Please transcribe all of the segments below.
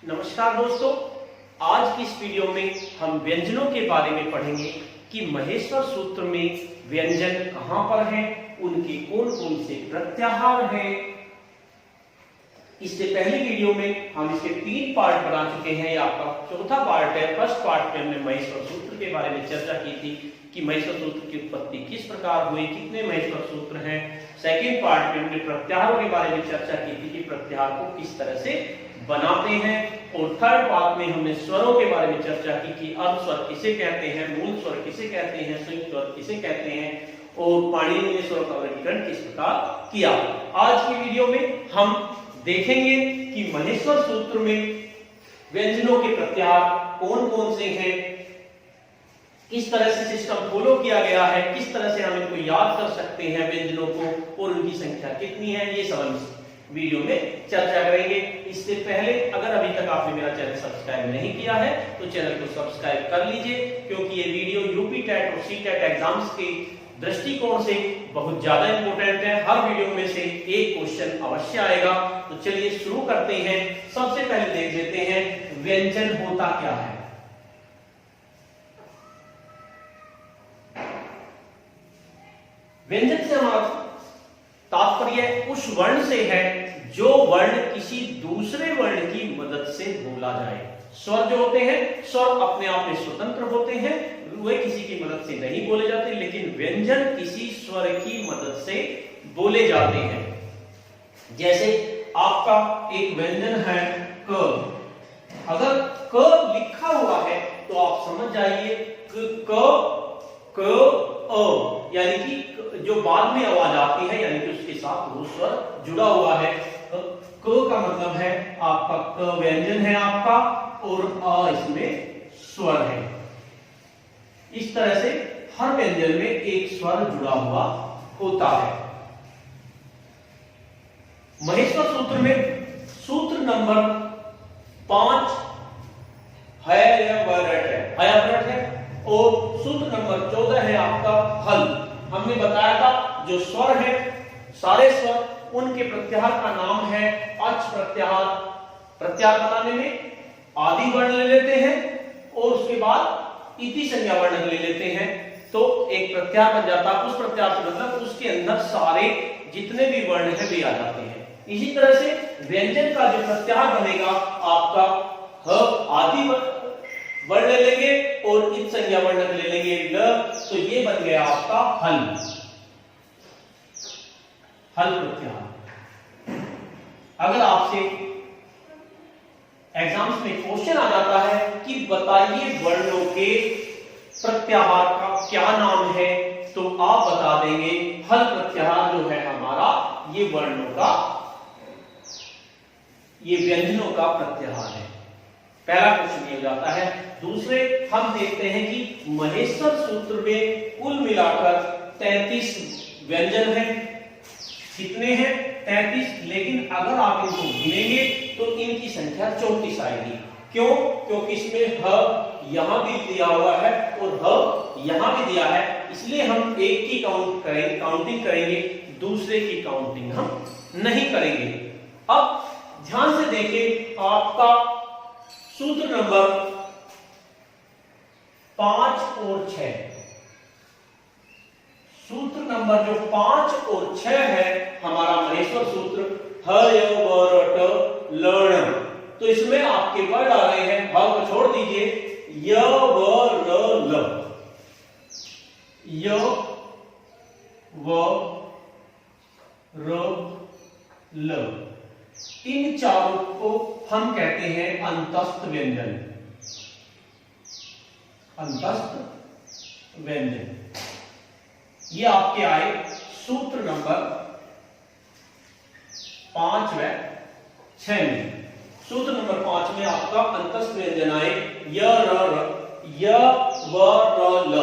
नमस्कार दोस्तों, आज की इस वीडियो में हम व्यंजनों के बारे में पढ़ेंगे कि महेश्वर सूत्र में व्यंजन कहां पर हैं, उनके कौन कौन से प्रत्याहार हैं। इससे पहले वीडियो में हम इसके 3 पार्ट बना चुके हैं। ये आपका चौथा पार्ट है। फर्स्ट पार्ट में हमने महेश्वर सूत्र के बारे में चर्चा की थी कि महेश्वर सूत्र की उत्पत्ति किस प्रकार हुई, कितने महेश्वर सूत्र हैं। सेकेंड पार्ट में हमने प्रत्याहारों के बारे में चर्चा की थी कि प्रत्याहार को किस तरह से बनाते हैं। और थर्ड पार्ट में हमने स्वरों के बारे में चर्चा की कि अर्ध स्वर किसे कहते हैं, मूल स्वर किसे कहते हैं, संयुक्त स्वर किसे कहते हैं और पाणिनि ने स्वरों का वर्गीकरण किस प्रकार किया। आज की वीडियो में हम देखेंगे कि महेश्वर सूत्र में व्यंजनों के प्रत्याहार कौन कौन से हैं, किस तरह से सिस्टम फॉलो किया गया है, किस तरह से हम इनको याद कर सकते हैं व्यंजनों को और उनकी संख्या कितनी है, ये सब हम वीडियो में चर्चा करेंगे। इससे पहले अगर अभी तक आपने मेरा चैनल सब्सक्राइब नहीं किया है तो चैनल को सब्सक्राइब कर लीजिए, क्योंकि ये वीडियो यूपी टेट और सी टेट एग्जाम्स के दृष्टिकोण से बहुत ज्यादा इंपॉर्टेंट है। हर वीडियो में से एक क्वेश्चन अवश्य आएगा। तो चलिए शुरू करते हैं। सबसे पहले देख लेते हैं व्यंजन होता क्या है। व्यंजन से हमारा तात्पर्य उस वर्ण से है जो वर्ण किसी दूसरे वर्ण की मदद से बोला जाए। स्वर जो होते हैं, स्वर अपने आप में स्वतंत्र होते हैं, वे किसी की मदद से नहीं बोले जाते, लेकिन व्यंजन किसी स्वर की मदद से बोले जाते हैं। जैसे आपका एक व्यंजन है क। अगर क लिखा हुआ है तो आप समझ जाइए क अ, यानी कि जो बाद में आवाज आती है, यानी कि उसके साथ वो स्वर जुड़ा हुआ है। क का मतलब है आपका क व्यंजन है आपका और अ इसमें स्वर है। इस तरह से हर व्यंजन में एक स्वर जुड़ा हुआ होता है। महेश्वर सूत्र में सूत्र नंबर 5 हयवरट है और सूत्र नंबर 14 है आपका हल। हमने बताया था जो स्वर है, सारे स्वर, उनके प्रत्याहार का नाम है अच प्रत्याहार। प्रत्याहार बनाने में आदि वर्ण ले लेते हैं और उसके बाद इति संज्ञा वर्ण ले लेते हैं, तो एक प्रत्याहार बन जाता है। उस प्रत्याहार से मतलब उसके अंदर सारे जितने भी वर्ण है वे आ जाते हैं। इसी तरह से व्यंजन का जो प्रत्याहार बनेगा आपका ह आदि वर्ण ले लेंगे और इत संज्ञा वर्ण ले लेंगे ल, तो ये बन गया आपका हल प्रत्याहार। अगर आपसे एग्जाम्स में क्वेश्चन आ जाता है कि बताइए वर्णों के प्रत्याहार का क्या नाम है, तो आप बता देंगे हल प्रत्याहार जो है हमारा ये वर्णों का, ये व्यंजनों का प्रत्याहार है। पहला क्वेश्चन ये हो जाता है। दूसरे हम देखते हैं कि महेश्वर सूत्र में कुल मिलाकर 33 व्यंजन हैं। कितने हैं? 33। लेकिन अगर आप इनको गिनेंगे तो इनकी संख्या 34 आएगी। क्यों? क्योंकि इसमें ह यहां भी दिया हुआ है और ह यहां भी दिया है, इसलिए हम एक की काउंटिंग करेंगे, दूसरे की काउंटिंग हम नहीं करेंगे। अब ध्यान से देखें, आपका सूत्र नंबर 5 और 6, सूत्र नंबर जो 5 और 6 है हमारा महेश्वर सूत्र हयवरट लण। तो इसमें आपके वर्ड आ रहे हैं, ह को छोड़ दीजिए, य व र ल, य व र ल। इन चारों को हम कहते हैं अंतस्थ व्यंजन। अंतस्थ व्यंजन ये आपके आए सूत्र नंबर 5 व 6 में। सूत्र नंबर 5 में आपका अंतस्थ व्यंजन आए य व र ल।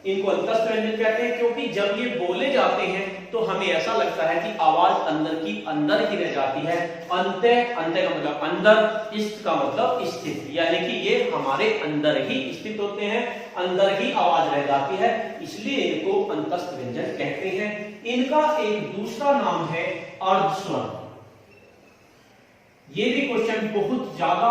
इनको अंतस्थ व्यंजन कहते हैं क्योंकि जब ये बोले जाते हैं तो हमें ऐसा लगता है कि आवाज अंदर ही रह जाती है। अंत्य का मतलब अंदर, इष्ट का मतलब स्थित, यानी कि ये हमारे अंदर ही स्थित होते हैं, अंदर ही आवाज रह जाती है, इसलिए इनको अंतस्थ व्यंजन कहते हैं। इनका एक दूसरा नाम है अर्धस्वर। ये भी क्वेश्चन बहुत ज्यादा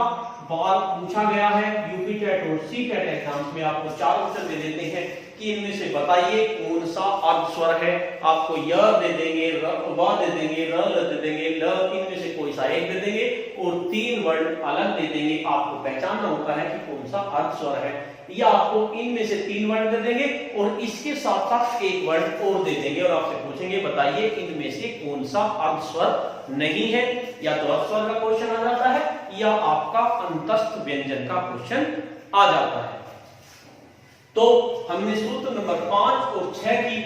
बार पूछा गया है यूपी टेट और सी टेट एग्जाम्स में। आपको 4 ऑप्शन दे देते हैं कि इनमें से बताइए कौन सा अर्ध स्वर है। आपको य दे देंगे, व दे देंगे, र दे देंगे, ल, इनमें से कोई सा एक दे देंगे और 3 वर्ण अलग दे देंगे। आपको पहचानना होता है कि कौन सा अर्ध स्वर है, या आपको इनमें से 3 वर्ण दे देंगे और इसके साथ साथ एक वर्ण और दे देंगे और आपसे पूछेंगे बताइए इनमें से कौन सा अर्ध स्वर नहीं है। या तो अर्ध स्वर का क्वेश्चन आ जाता है या आपका अंतस्थ व्यंजन का क्वेश्चन आ जाता है। तो हमने सूत्र नंबर 5 और 6 की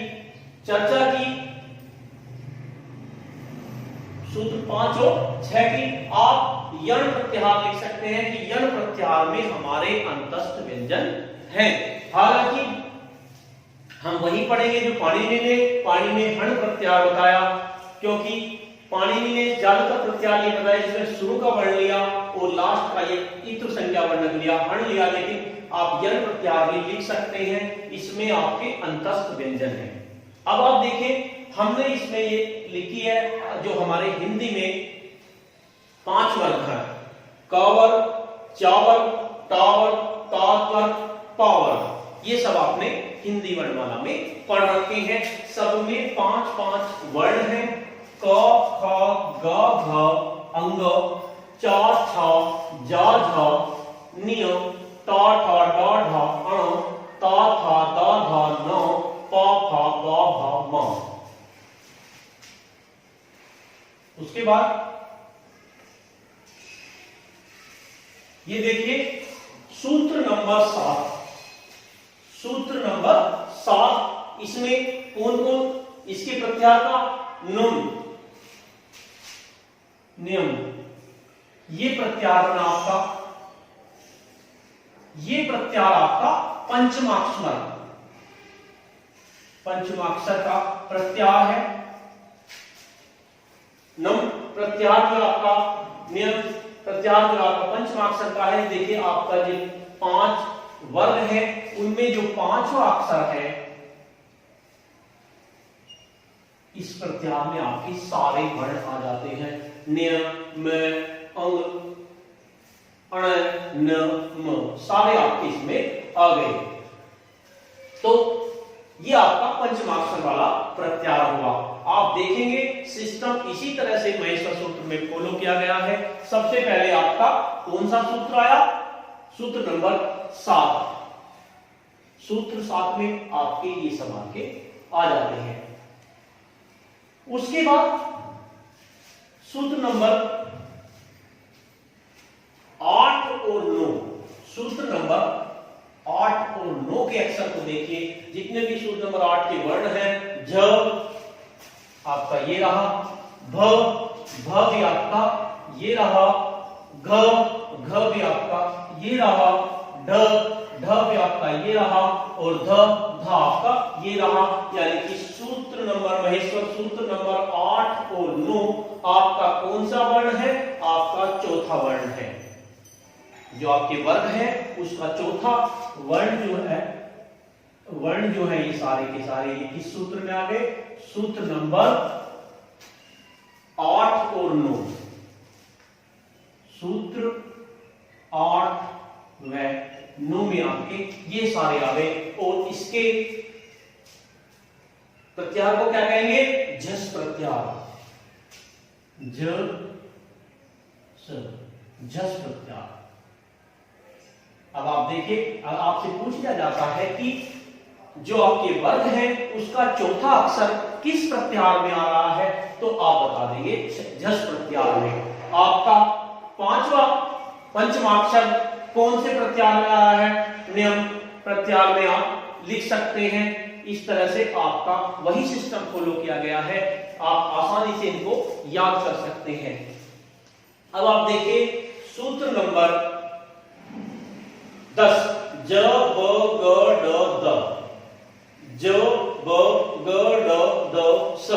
चर्चा की। सूत्र 5 और 6 की आप यण प्रत्याहार लिख सकते हैं कि यण प्रत्याहार में हमारे अंतस्थ व्यंजन हैं। हालांकि हम वही पढ़ेंगे जो पाणिनि ने हण प्रत्याहार बताया, क्योंकि पाणिनि ने जालकर प्रत्याहार ये बताया जिसमें शुरू का वर्ण लिया और लास्ट का ये इत्र संज्ञा वर्ण लिया, हण लिया। लेकिन आप यण प्रत्याहार भी लिख सकते हैं, इसमें आपके अंतस्थ व्यंजन है। अब आप देखें हमने इसमें ये लिखी है जो हमारे हिंदी में 5 वर्ग है, क वर्ग, च वर्ग, ट वर्ग, ता वर्ग, पा वर्ग। ये सब आपने हिंदी वर्णमाला में पढ़ रखे हैं। सब में 5-5 वर्ण हैं। क, ख, ग, घ, अंग, च, छ, ज, झ, निय, ट, ठ, ड, ढ, अण, त, थ, द, ध, न, प, फ, ब, भ, म। उसके बाद ये देखिए सूत्र नंबर 7। सूत्र नंबर 7 इसमें कौन कौन इसके प्रत्याहार का नियम, ये प्रत्याहार में आपका, ये प्रत्याहार आपका पंचमाक्षर का प्रत्याहार है। नम प्रत्याहार जो आपका नियम प्रत्याहार जो आपका पंचमाक्षर का है। देखिए आपका जो 5 वर्ग है उनमें जो 5वां अक्षर है इस प्रत्याहार में आपके सारे वर्ण आ जाते हैं। न्य, म, अंग, अण, न, म, सारे आपके इसमें आ गए। तो ये आपका पंचमाक्षर वाला प्रत्याहार हुआ। आप देखेंगे सिस्टम इसी तरह से महेश्वर सूत्र में फॉलो किया गया है। सबसे पहले आपका कौन सा सूत्र आया? सूत्र नंबर 7। सूत्र 7 में आपके ये सब आपके आ जाते हैं। उसके बाद सूत्र नंबर 8 और 9, सूत्र नंबर 8 और 9 के अक्षर को देखिए। जितने भी सूत्र नंबर 8 के वर्ण हैं, झ आपका ये रहा, भ भी आपका ये रहा, घ भी आपका ये रहा, ढ भी आपका ये रहा और ध आपका ये रहा। यानी कि सूत्र नंबर महेश्वर सूत्र नंबर 8 और 9 आपका कौन सा वर्ण है? आपका चौथा वर्ण है। जो आपके वर्ग है उसका चौथा वर्ण जो है ये सारे के सारे ये किस सूत्र में आ गए? सूत्र नंबर 8 और 9। सूत्र 8 व 9 में आपके ये सारे आ गए। और इसके प्रत्याहार को क्या कहेंगे? झस प्रत्याहार, झस प्रत्याहार। अब आप देखिए, आपसे पूछ लिया जाता है कि जो आपके वर्ग है उसका चौथा अक्षर किस प्रत्याहार में आ रहा है, तो आप बता देंगे झस प्रत्याहार में। आपका पंचमाक्षर कौन से प्रत्याहार में आ रहा है? नियम प्रत्याहार में आप लिख सकते हैं। इस तरह से आपका वही सिस्टम फॉलो किया गया है। आप आसानी से इनको याद कर सकते हैं। अब आप देखिए सूत्र नंबर 10, ज ब ग ड द, ज ब ग ड द स।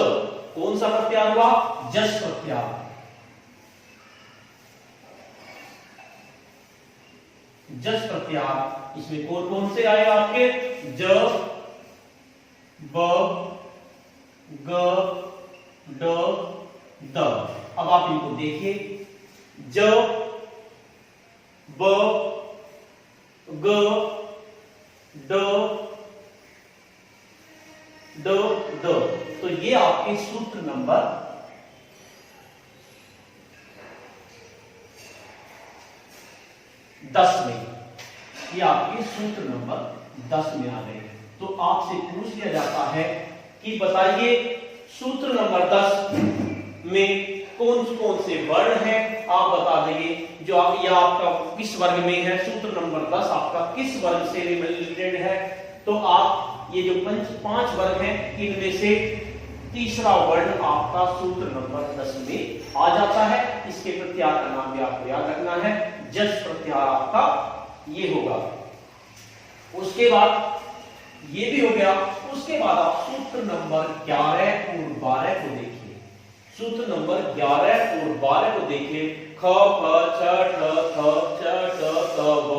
कौन सा प्रत्याहार हुआ? जस प्रत्याहार। जस प्रत्याहार इसमें कौन कौन से आए आपके? ज ब ग ड द। अब आप इनको देखिए, ज, ब, ग, ड, ड, द। तो ये आपके सूत्र नंबर 10 में, ये आपके सूत्र नंबर 10 में आ गए। तो आपसे पूछ लिया जाता है कि बताइए सूत्र नंबर 10 में कौन कौन से वर्ण हैं, आप बता देंगे। जो आप यह आपका किस वर्ग में है, सूत्र नंबर 10 आपका किस वर्ग से रिलेटेड है। तो आप ये जो पांच वर्ग हैं इनमें से तीसरा वर्ण आपका सूत्र नंबर 10 में आ जाता है। इसके प्रत्याहार का नाम भी आपको याद रखना है, जस प्रत्याहार आपका ये होगा। उसके बाद ये भी हो गया। उसके बाद आप सूत्र नंबर 11 और 12 को देखिए। सूत्र नंबर 11 और 12 को देखिए। ख, फ, छ, ठ, थ, च, ट, त, ब,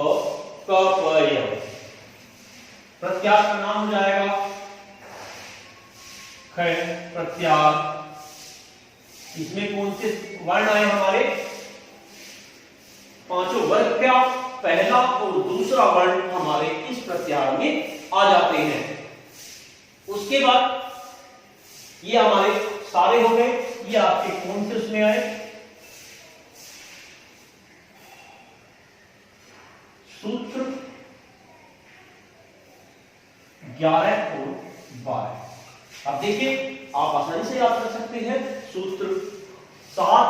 क, प, य। प्रत्याहार का नाम हो जाएगा ख प्रत्याहार। इसमें कौन से वर्ण आए हमारे? पांचों वर्ग का पहला और दूसरा वर्ण हमारे इस प्रत्याहार में आ जाते हैं। उसके बाद ये हमारे सारे हो गए। ये आपके कौन से उसमें आए? सूत्र 11 और 12। अब देखिए आप आसानी से याद कर सकते हैं। सूत्र 7,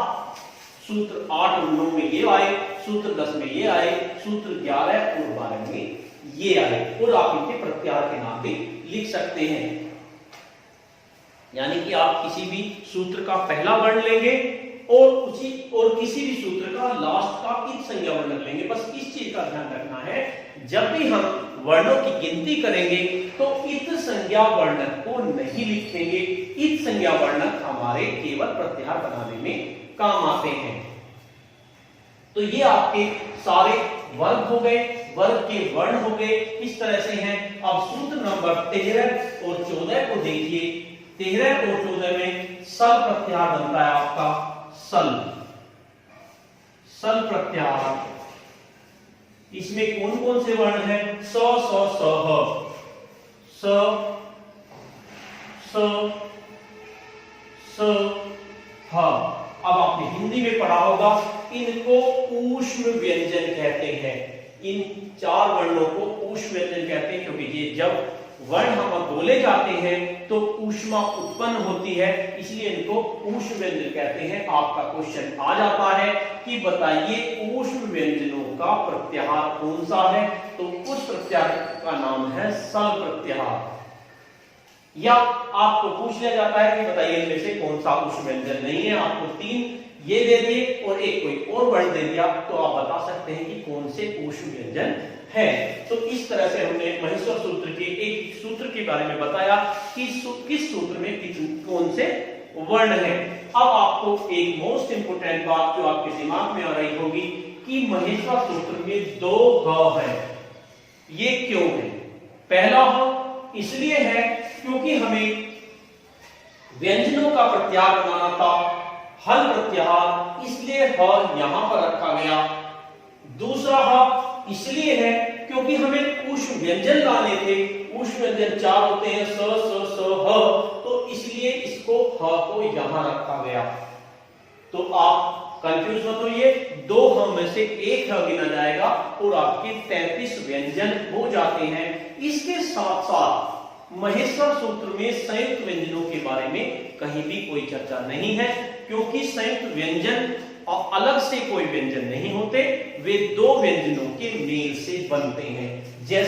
सूत्र 8 और 9 में ये आए, सूत्र 10 में ये आए, सूत्र 11 और 12 में ये आए। और आप इनके प्रत्याहार के नाम भी लिख सकते हैं। यानी कि आप किसी भी सूत्र का पहला वर्ण लेंगे और किसी भी सूत्र का लास्ट का इत संज्ञा वर्ण लेंगे। बस इस चीज का ध्यान रखना है, जब भी हम वर्णों की गिनती करेंगे तो इत संज्ञा वर्णक को नहीं लिखेंगे। इत संज्ञा वर्णक हमारे केवल प्रत्याहार बनाने में काम आते हैं। तो ये आपके सारे वर्ग हो गए, वर्ग के वर्ण हो गए। इस तरह से हैं। अब सूत्र नंबर 13 और 14 को देखिए। 13 और 14 में सल प्रत्याहार बनता है आपका सल प्रत्याहार। इसमें कौन कौन से वर्ण हैं? स, स, स, स, ह। अब आपने हिंदी में पढ़ा होगा, इनको ऊष्म व्यंजन कहते हैं। इन 4 वर्णों को ऊष्म व्यंजन कहते हैं, क्योंकि ये जब वर्ण हम बोले जाते हैं तो ऊष्मा उत्पन्न होती है, इसलिए इनको ऊष्म व्यंजन कहते हैं। आपका क्वेश्चन आ जाता है कि बताइए ऊष्म व्यंजनों का प्रत्याहार कौन सा है? तो उस प्रत्याहार का नाम है सल प्रत्याहार। या आपको पूछ लिया जाता है कि बताइए इनमें से कौन सा ऊष्म व्यंजन नहीं है। आपको 3 ये दे दिए और एक कोई और वर्ण दे दिया, तो आप बता सकते हैं कि कौन से ऊष्म व्यंजन है। तो इस तरह से हमने महेश्वर सूत्र के एक सूत्र के बारे में बताया कि किस सूत्र में कौन से वर्ण है। अब आपको एक मोस्ट इंपोर्टेंट बात जो आपके दिमाग में आ रही होगी कि महेश्वर सूत्र में 2 ह है। ये क्यों है? पहला ह इसलिए है क्योंकि हमें व्यंजनों का प्रत्याहार बनाना था, हल प्रत्याहार, इसलिए ह यहां पर रखा गया। दूसरा ह इसलिए है क्योंकि हमें ऊष्म व्यंजन लाने थे। ऊष्म व्यंजन 4 होते हैं, स, स, ह, तो इसलिए इसको ह को यहां रखा गया। तो आप कंफ्यूज मत होइए, 2 ह में से 1 ह गिना जाएगा और आपके 33 व्यंजन हो जाते हैं। इसके साथ साथ महेश्वर सूत्र में संयुक्त व्यंजनों के बारे में कहीं भी कोई चर्चा नहीं है, क्योंकि संयुक्त व्यंजन और अलग से कोई व्यंजन नहीं होते, वे 2 व्यंजनों के मेल से बनते हैं। जैसे